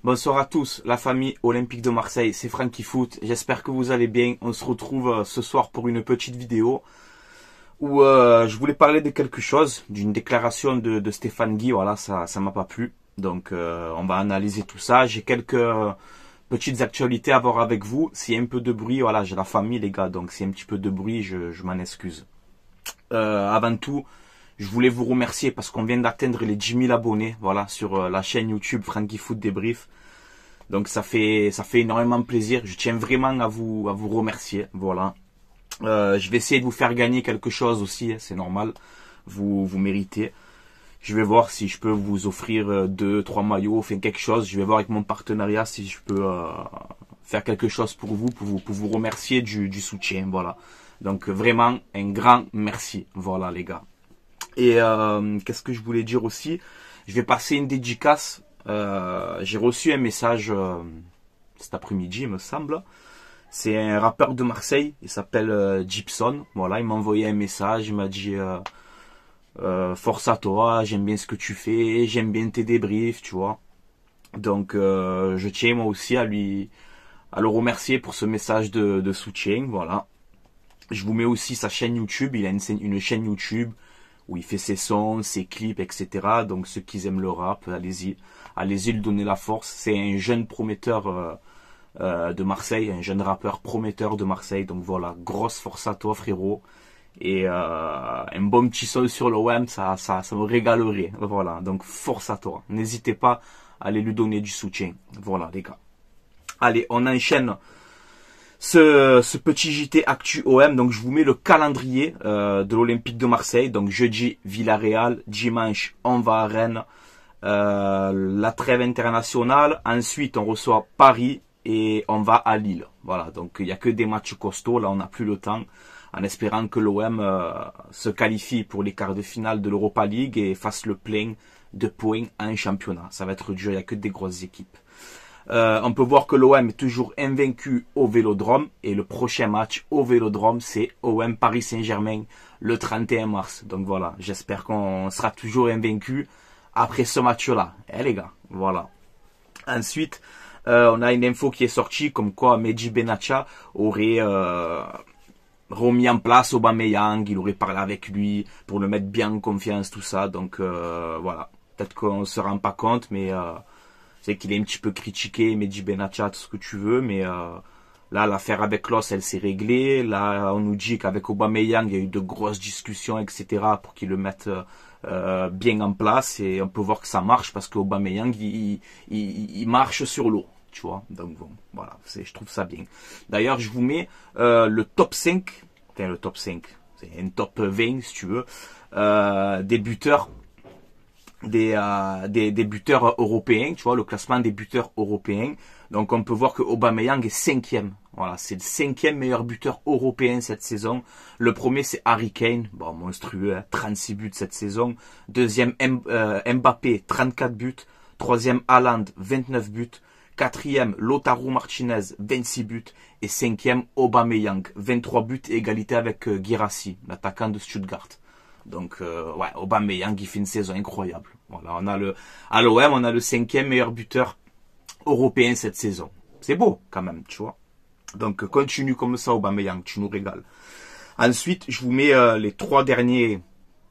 Bonsoir à tous, la famille Olympique de Marseille, c'est Francky Foot, j'espère que vous allez bien. On se retrouve ce soir pour une petite vidéo où je voulais parler de quelque chose, d'une déclaration de Stéphane Guy. Voilà, ça m'a pas plu, donc on va analyser tout ça. J'ai quelques petites actualités à voir avec vous. S'il y a un peu de bruit, voilà, j'ai la famille les gars, donc s'il y a un petit peu de bruit, je m'en excuse. Avant tout, je voulais vous remercier parce qu'on vient d'atteindre les 10 000 abonnés, voilà, sur la chaîne YouTube Francky Foot Débrief. Donc ça fait énormément plaisir. Je tiens vraiment à vous remercier, voilà. Je vais essayer de vous faire gagner quelque chose aussi, hein, c'est normal. Vous méritez. Je vais voir si je peux vous offrir 2-3 maillots, enfin quelque chose. Je vais voir avec mon partenariat si je peux faire quelque chose pour vous remercier du soutien, voilà. Donc vraiment un grand merci, voilà les gars. Et qu'est-ce que je voulais dire aussi? Je vais passer une dédicace. J'ai reçu un message cet après-midi, il me semble. C'est un rappeur de Marseille, il s'appelle Gibson. Voilà, il m'a envoyé un message, il m'a dit force à toi, j'aime bien ce que tu fais, j'aime bien tes débriefs, tu vois. Donc je tiens moi aussi à le remercier pour ce message de soutien, voilà. Je vous mets aussi sa chaîne YouTube, il a une chaîne YouTube où il fait ses sons, ses clips, etc. Donc ceux qui aiment le rap, allez-y lui donner la force. C'est un jeune prometteur de Marseille, un jeune rappeur prometteur de Marseille. Donc voilà, grosse force à toi frérot. Et un bon petit son sur l'OM, ça me régalerait. Voilà, donc force à toi. N'hésitez pas à aller lui donner du soutien. Voilà les gars. Allez, on enchaîne ce petit JT Actu OM. Donc je vous mets le calendrier de l'Olympique de Marseille. Donc jeudi Villarreal, dimanche on va à Rennes, la trêve internationale. Ensuite on reçoit Paris et on va à Lille. Voilà, donc il n'y a que des matchs costauds. Là on n'a plus le temps, en espérant que l'OM se qualifie pour les quarts de finale de l'Europa League et fasse le plein de points en championnat. Ça va être dur, il n'y a que des grosses équipes. On peut voir que l'OM est toujours invaincu au Vélodrome et le prochain match au Vélodrome c'est OM Paris Saint-Germain le 31 mars. Donc voilà, j'espère qu'on sera toujours invaincu après ce match-là. Eh les gars, voilà. Ensuite, on a une info qui est sortie comme quoi Mehdi Benatia aurait remis en place Aubameyang, il aurait parlé avec lui pour le mettre bien en confiance, tout ça. Donc voilà, peut-être qu'on ne se rend pas compte, mais c'est qu'il est un petit peu critiqué, Mehdi Benatia, tout ce que tu veux, mais là, l'affaire avec Los, elle s'est réglée. Là, on nous dit qu'avec Aubameyang, il y a eu de grosses discussions, etc., pour qu'il le mette bien en place. Et on peut voir que ça marche, parce qu'Aubameyang, il marche sur l'eau, tu vois. Donc bon, voilà, je trouve ça bien. D'ailleurs, je vous mets le top 5, enfin le top 5, c'est un top 20, si tu veux, des buteurs des buteurs européens, tu vois, le classement des buteurs européens. Donc on peut voir que Aubameyang est 5e. Voilà, c'est le 5e meilleur buteur européen cette saison. Le premier c'est Harry Kane, bon monstrueux, hein, 36 buts cette saison. Deuxième Mbappé, 34 buts. Troisième Haaland, 29 buts. Quatrième Lautaro Martinez, 26 buts. Et cinquième Aubameyang, 23 buts, égalité avec Guirassy, l'attaquant de Stuttgart. Donc ouais, Aubameyang qui fait une saison incroyable. Voilà, à l'OM, on a le 5e meilleur buteur européen cette saison. C'est beau quand même, tu vois. Donc continue comme ça Aubameyang, tu nous régales. Ensuite, je vous mets les 3 derniers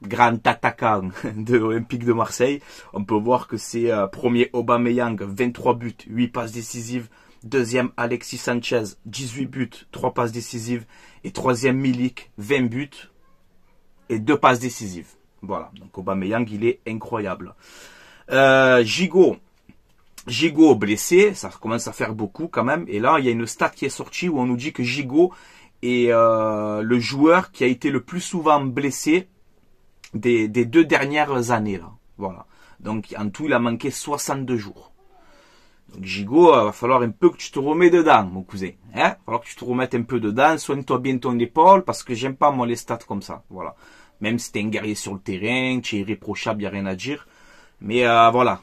grands attaquants de l'Olympique de Marseille. On peut voir que c'est premier Aubameyang, 23 buts, 8 passes décisives. Deuxième Alexis Sanchez, 18 buts, 3 passes décisives. Et troisième Milik, 20 buts et 2 passes décisives. Voilà, donc Aubameyang, il est incroyable. Gigot blessé, ça commence à faire beaucoup quand même. Et là, il y a une stat qui est sortie où on nous dit que Gigot est le joueur qui a été le plus souvent blessé des 2 dernières années. Là. Voilà. Donc en tout, il a manqué 62 jours. Donc Gigot, va falloir un peu que tu te remets dedans, mon cousin. Hein? Va falloir que tu te remettes un peu dedans, soigne-toi bien ton épaule, parce que j'aime pas moi les stats comme ça. Voilà. Même si t'es un guerrier sur le terrain, tu es irréprochable, y a rien à dire. Mais voilà,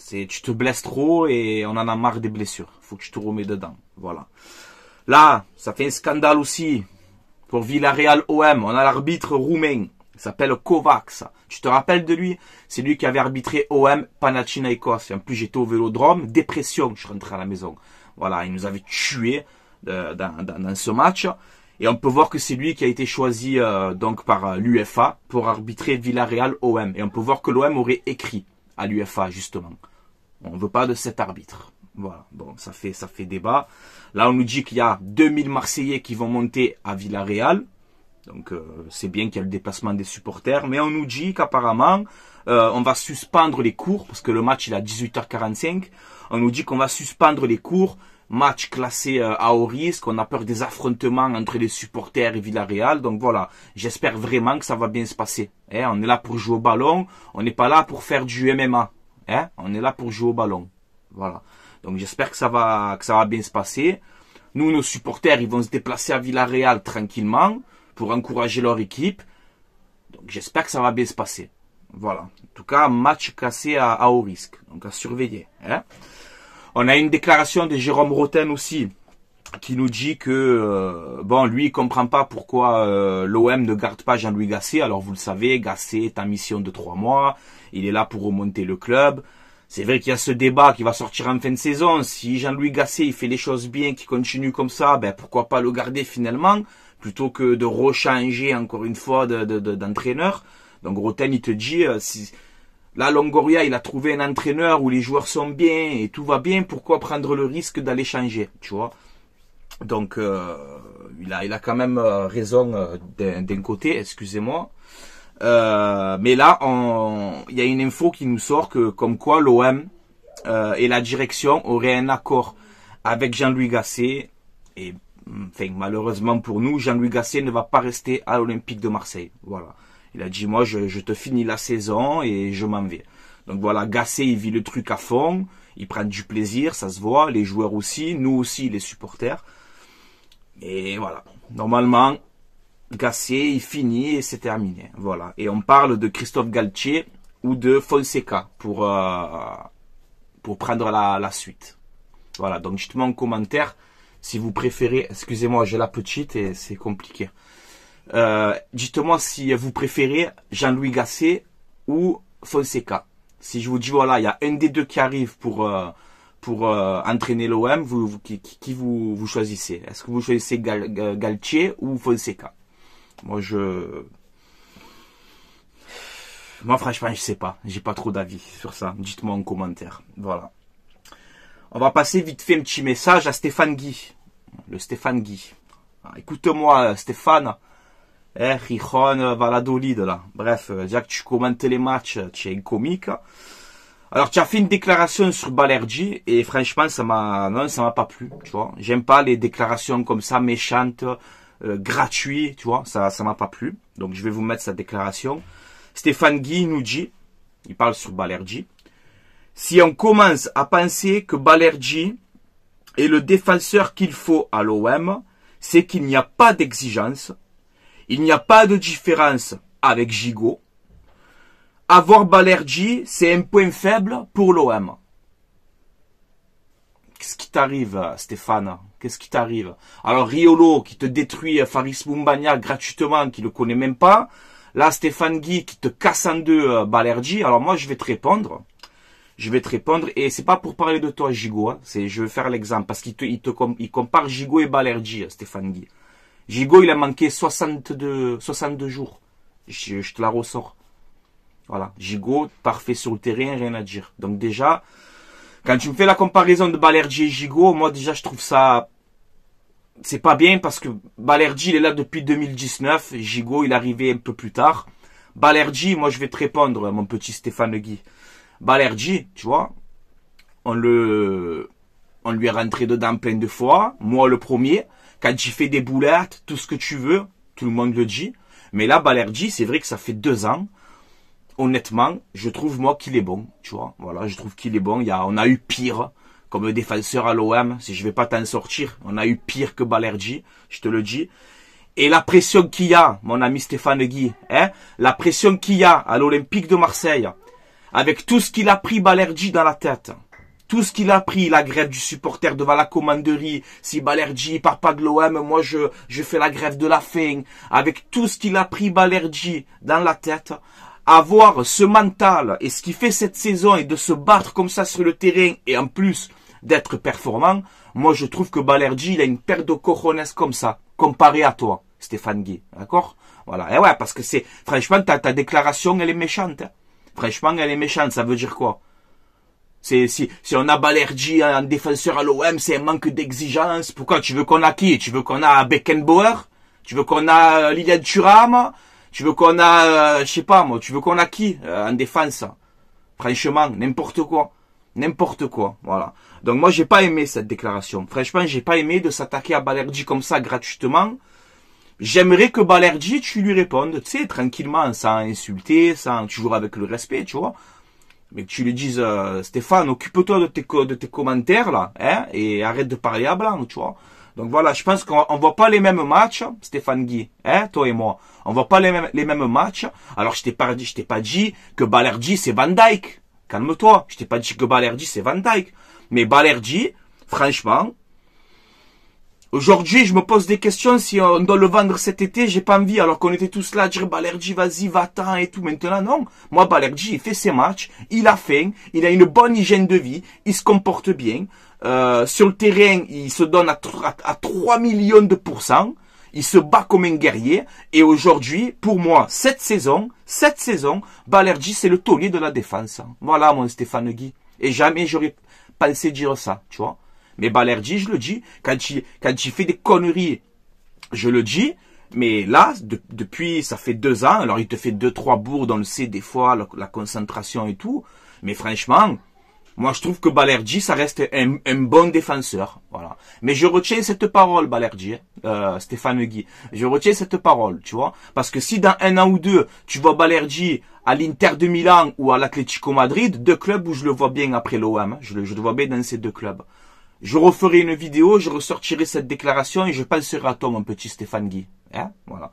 tu te blesses trop et on en a marre des blessures. Faut que tu te remets dedans. Voilà. Là, ça fait un scandale aussi pour Villarreal OM. On a l'arbitre roumain Il s'appelle Kovacs. Tu te rappelles de lui? C'est lui qui avait arbitré OM Panathinaikos. Et en plus, j'étais au Vélodrome. Dépression, je suis rentré à la maison. Voilà, il nous avait tués dans ce match. Et on peut voir que c'est lui qui a été choisi donc par l'UEFA pour arbitrer Villarreal OM. Et on peut voir que l'OM aurait écrit à l'UEFA, justement. On veut pas de cet arbitre. Voilà, bon, ça fait débat. Là, on nous dit qu'il y a 2000 Marseillais qui vont monter à Villarreal. Donc, c'est bien qu'il y a le déplacement des supporters. Mais on nous dit qu'apparemment, on va suspendre les cours, parce que le match, il est à 18h45. On nous dit qu'on va suspendre les cours. Match classé à haut risque. On a peur des affrontements entre les supporters et Villarreal. Donc, voilà, j'espère vraiment que ça va bien se passer. Hein, on est là pour jouer au ballon. On n'est pas là pour faire du MMA. Hein, on est là pour jouer au ballon. Voilà. Donc, j'espère que ça va bien se passer. Nous, nos supporters, ils vont se déplacer à Villarreal tranquillement pour encourager leur équipe. Donc j'espère que ça va bien se passer. Voilà. En tout cas, match cassé à haut risque. Donc à surveiller. Hein. On a une déclaration de Jérôme Roten aussi, qui nous dit que, bon, lui, il comprend pas pourquoi l'OM ne garde pas Jean-Louis Gasset. Alors vous le savez, Gasset est en mission de 3 mois. Il est là pour remonter le club. C'est vrai qu'il y a ce débat qui va sortir en fin de saison. Si Jean-Louis Gasset il fait les choses bien, qu'il continue comme ça, ben pourquoi pas le garder finalement, plutôt que de rechanger encore une fois d'entraîneur. Donc Roten il te dit, si là Longoria il a trouvé un entraîneur où les joueurs sont bien et tout va bien, pourquoi prendre le risque d'aller changer, tu vois. Donc il a quand même raison d'un côté, excusez-moi. Mais là, il y a une info qui nous sort que comme quoi l'OM et la direction auraient un accord avec Jean-Louis Gasset. Et enfin, malheureusement pour nous, Jean-Louis Gasset ne va pas rester à l'Olympique de Marseille. Voilà. Il a dit, moi, je te finis la saison et je m'en vais. Donc voilà, Gasset, il vit le truc à fond. Il prend du plaisir, ça se voit. Les joueurs aussi, nous aussi, les supporters. Et voilà. Normalement, Gasset, il finit et c'est terminé. Voilà. Et on parle de Christophe Galtier ou de Fonseca pour prendre la suite. Voilà. Donc, dites-moi en commentaire si vous préférez. Excusez-moi, j'ai la petite et c'est compliqué. Dites-moi si vous préférez Jean-Louis Gasset ou Fonseca. Si je vous dis, voilà, il y a un des deux qui arrive pour entraîner l'OM, qui vous choisissez? Est-ce que vous choisissez Galtier ou Fonseca? Moi, franchement, je sais pas. J'ai pas trop d'avis sur ça. Dites-moi en commentaire. Voilà. On va passer vite fait un petit message à Stéphane Guy. Le Stéphane Guy. Écoute-moi, Stéphane. Rijon, Valladolid, là. Bref, déjà que tu commentes les matchs, tu es un comique. Alors, tu as fait une déclaration sur Balerdi, et franchement, ça m'a pas plu, tu vois. J'aime pas les déclarations comme ça, méchantes, gratuites, tu vois. Ça m'a pas plu. Donc, je vais vous mettre sa déclaration. Stéphane Guy nous dit, il parle sur Balerdi. Si on commence à penser que Balerdi est le défenseur qu'il faut à l'OM, c'est qu'il n'y a pas d'exigence. Il n'y a pas de différence avec Gigot. Avoir Balerdi, c'est un point faible pour l'OM. Qu'est-ce qui t'arrive, Stéphane? Qu'est-ce qui t'arrive? Alors, Riolo, qui te détruit Faris Moumbagna gratuitement, qui le connaît même pas. Là, Stéphane Guy, qui te casse en deux Balerdi. Alors, moi, je vais te répondre. Et c'est pas pour parler de toi, Gigot. Hein. Je vais faire l'exemple, parce qu'il compare Gigot et Balerdi, Stéphane Guy. Gigot, il a manqué 62 jours. Je te la ressors. Voilà. Gigot, parfait sur le terrain, rien à dire. Donc déjà, quand tu me fais la comparaison de Balerdi et Gigot, moi déjà, je trouve ça... C'est pas bien parce que Balerdi, il est là depuis 2019. Gigot, il est arrivé un peu plus tard. Balerdi, moi, je vais te répondre, mon petit Stéphane Guy. Balerdi, tu vois, on lui est rentré dedans plein de fois. Moi, le premier. Quand il fait des boulettes, tout ce que tu veux, tout le monde le dit. Mais là, Balerdi, c'est vrai que ça fait 2 ans. Honnêtement, je trouve, moi, qu'il est bon. Tu vois, voilà, je trouve qu'il est bon. On a eu pire comme défenseur à l'OM. Si je vais pas t'en sortir, on a eu pire que Balerdi, je te le dis. Et la pression qu'il y a, mon ami Stéphane Guy, hein, la pression qu'il y a à l'Olympique de Marseille, avec tout ce qu'il a pris Balerdi dans la tête. tout ce qu'il a pris, la grève du supporter devant la commanderie, si Balerdi part pas de l'OM, moi je fais la grève de la faim, avec tout ce qu'il a pris Balerdi dans la tête, avoir ce mental et ce qu'il fait cette saison et de se battre comme ça sur le terrain et en plus d'être performant, moi je trouve que Balerdi il a une paire de cojones comme ça, comparé à toi, Stéphane Guy, d'accord? Voilà, et ouais, parce que c'est, franchement, ta déclaration elle est méchante, hein. Franchement elle est méchante, ça veut dire quoi? Si on a Balerdi en défenseur à l'OM, c'est un manque d'exigence. Pourquoi? Tu veux qu'on a qui? Tu veux qu'on a Beckenbauer? Tu veux qu'on a Lilian Thuram? Tu veux qu'on a, je sais pas moi, tu veux qu'on a qui en défense? Franchement, n'importe quoi. N'importe quoi, voilà. Donc moi, j'ai pas aimé cette déclaration. Franchement, j'ai pas aimé de s'attaquer à Balerdi comme ça, gratuitement. J'aimerais que Balerdi, tu lui répondes, tu sais, tranquillement, sans insulter, sans toujours avec le respect, tu vois. Mais que tu lui dises, Stéphane, occupe-toi de tes commentaires, là, hein, et arrête de parler à blanc, tu vois. Donc voilà, je pense qu'on voit pas les mêmes matchs, Stéphane Guy, hein, toi et moi. On voit pas les mêmes matchs. Alors je t'ai pas dit que Balerdi c'est Van Dijk. Calme-toi. Je t'ai pas dit que Balerdi c'est Van Dijk. Mais Balerdi, franchement, aujourd'hui je me pose des questions si on doit le vendre cet été, j'ai pas envie. Alors qu'on était tous là à dire Balerdi, vas-y, va-t'en et tout. Maintenant non. Moi Balerdi, il fait ses matchs, il a faim, il a une bonne hygiène de vie, il se comporte bien. Sur le terrain, il se donne à 3 millions de %. Il se bat comme un guerrier. Et aujourd'hui, pour moi, cette saison, Balerdi, c'est le taulier de la défense. Voilà, mon Stéphane Guy. Et jamais j'aurais pensé dire ça, tu vois. Mais Balerdi, je le dis, quand il fait des conneries, je le dis. Mais là, depuis, ça fait 2 ans. Alors, il te fait 2-3 bourdes, on le sait, des fois, la concentration et tout. Mais franchement, moi, je trouve que Balerdi, ça reste un bon défenseur. Voilà. Mais je retiens cette parole, Balerdi, Stéphane Guy. Je retiens cette parole, tu vois. Parce que si dans 1 an ou 2, tu vois Balerdi à l'Inter de Milan ou à l'Atlético Madrid, 2 clubs où je le vois bien après l'OM. Je le vois bien dans ces 2 clubs. Je referai une vidéo, je ressortirai cette déclaration et je penserai à toi, mon petit Stéphane Guy. Hein? Voilà.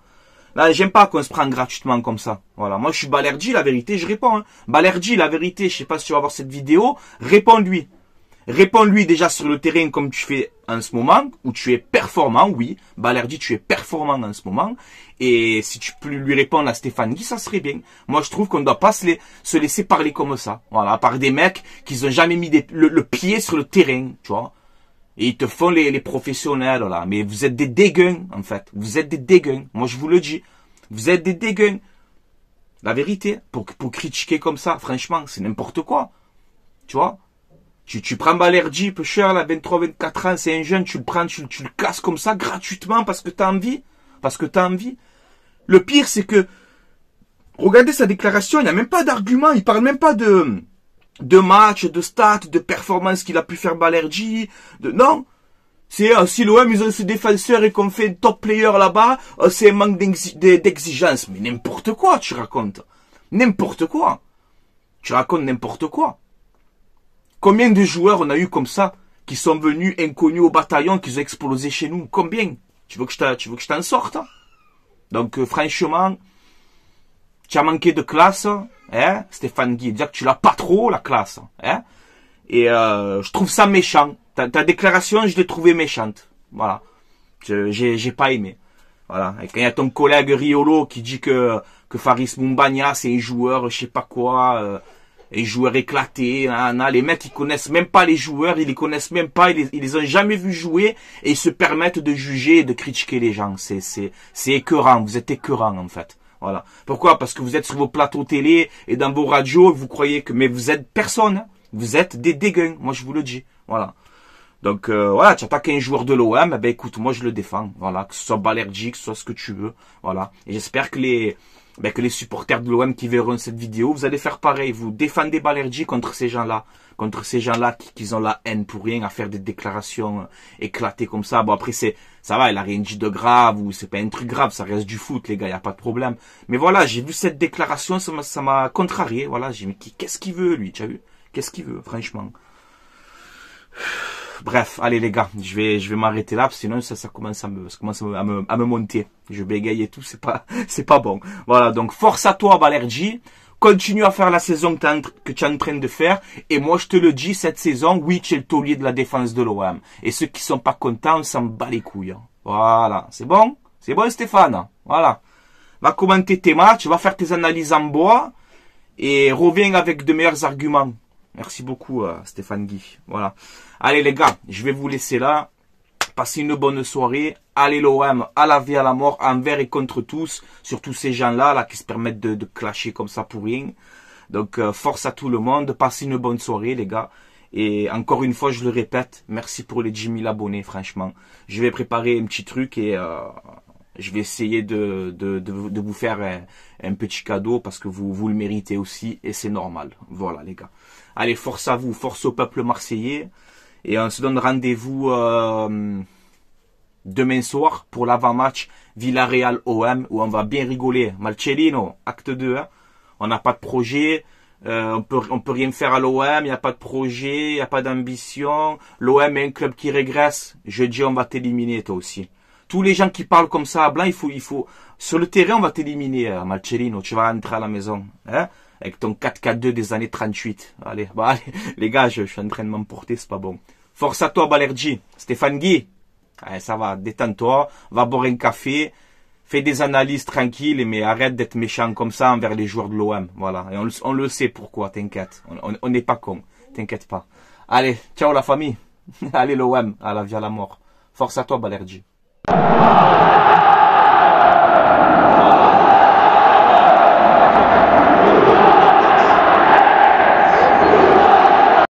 Là, j'aime pas qu'on se prenne gratuitement comme ça. Voilà. Moi, je suis Balerdi, la vérité, je réponds, hein. Balerdi, la vérité, je sais pas si tu vas voir cette vidéo, réponds-lui. Réponds-lui déjà sur le terrain comme tu fais en ce moment, où tu es performant, oui. Balerdi, tu es performant en ce moment. Et si tu peux lui répondre à Stéphane Guy, ça serait bien. Moi, je trouve qu'on ne doit pas se laisser parler comme ça. Voilà. Par des mecs qui n'ont jamais mis le pied sur le terrain, tu vois. Et ils te font les professionnels, là. Mais vous êtes des dégueux, en fait. Vous êtes des dégueux. Moi, je vous le dis. Vous êtes des dégueux. La vérité. Pour critiquer comme ça, franchement, c'est n'importe quoi. Tu vois? Tu prends Balerdi, peu cher, là, 23-24 ans, c'est un jeune, tu le prends, tu le casses comme ça, gratuitement, parce que t'as envie. Parce que t'as envie. Le pire, c'est que, regardez sa déclaration, il n'a même pas d'argument, il parle même pas de match, de stats, de performance qu'il a pu faire Balerdi, non. C'est, si l'OM, ils ont ce défenseur et qu'on fait top player là-bas, c'est un manque d'exigence. Mais n'importe quoi, tu racontes. N'importe quoi. Tu racontes n'importe quoi. Combien de joueurs on a eu comme ça, qui sont venus inconnus au bataillon, qui ont explosé chez nous? Combien? Tu veux que je t'en sorte? Donc, franchement, tu as manqué de classe, hein, Stéphane Guy. Déjà que tu l'as pas trop, la classe, hein. Et, je trouve ça méchant. Ta déclaration, je l'ai trouvée méchante. Voilà. J'ai pas aimé. Voilà. Et quand il y a ton collègue Riolo qui dit que Faris Moumbagna, c'est un joueur, je sais pas quoi, un joueur éclaté, les mecs, ils connaissent même pas les joueurs, ils les connaissent même pas, ils les ont jamais vus jouer, et ils se permettent de juger et de critiquer les gens. C'est écœurant. Vous êtes écœurant, en fait. Voilà. Pourquoi? Parce que vous êtes sur vos plateaux télé et dans vos radios, vous croyez que, mais vous êtes personne, hein. Vous êtes des dégueux. Moi, je vous le dis. Voilà. Donc, voilà, tu attaques un joueur de l'OM, ben écoute, moi, je le défends. Voilà. Que ce soit Balerdi, que ce soit ce que tu veux. Voilà. Et j'espère que les supporters de l'OM qui verront cette vidéo, vous allez faire pareil. Vous défendez Balerdi contre ces gens-là. Contre ces gens-là qui ont la haine pour rien, à faire des déclarations éclatées comme ça. Bon, après, ça va, il a rien dit de grave, ou c'est pas un truc grave, ça reste du foot, les gars, y a pas de problème. Mais voilà, j'ai vu cette déclaration, ça m'a contrarié, voilà. J'ai dit, mais qu'est-ce qu'il veut, lui, tu as vu? Qu'est-ce qu'il veut, franchement? Bref, allez les gars, je vais m'arrêter là, parce que sinon ça commence à me monter. Je bégaye et tout, c'est pas bon. Voilà, donc force à toi Balerdi, Continue à faire la saison que tu es en train de faire. Et moi, je te le dis, cette saison, oui, tu es le taulier de la défense de l'OM. Et ceux qui sont pas contents, on s'en bat les couilles. Voilà. C'est bon? C'est bon, Stéphane? Voilà. Va commenter tes matchs, va faire tes analyses en bois. Et reviens avec de meilleurs arguments. Merci beaucoup, Stéphane Guy. Voilà. Allez, les gars, je vais vous laisser là. Passez une bonne soirée. Allez l'OM, à la vie, à la mort, envers et contre tous. Surtout ces gens-là là, qui se permettent de clasher comme ça pour rien. Donc, force à tout le monde. Passez une bonne soirée, les gars. Et encore une fois, je le répète, merci pour les 10 000 abonnés, franchement. Je vais préparer un petit truc et je vais essayer de vous faire un petit cadeau parce que vous le méritez aussi et c'est normal. Voilà, les gars. Allez, force à vous, force au peuple marseillais. Et on se donne rendez-vous demain soir pour l'avant-match Villarreal-OM où on va bien rigoler. Marcelino, acte 2. Hein. On n'a pas de projet. On peut rien faire à l'OM. Il n'y a pas de projet. Il n'y a pas d'ambition. L'OM est un club qui régresse. Jeudi, on va t'éliminer toi aussi. Tous les gens qui parlent comme ça à blanc, il faut... Sur le terrain, on va t'éliminer, Marcelino. Tu vas rentrer à la maison. Hein, avec ton 4-4-2 des années 38. Allez, bah, allez. Les gars, je suis en train de m'emporter, c'est pas bon. Force à toi, Balerji. Stéphane Guy. Allez, ça va, détends-toi. Va boire un café. Fais des analyses tranquilles, mais arrête d'être méchant comme ça envers les joueurs de l'OM. Voilà. Et on le sait pourquoi, t'inquiète. On n'est pas con. T'inquiète pas. Allez, ciao la famille. Allez l'OM, à la vie à la mort. Force à toi, Balerji.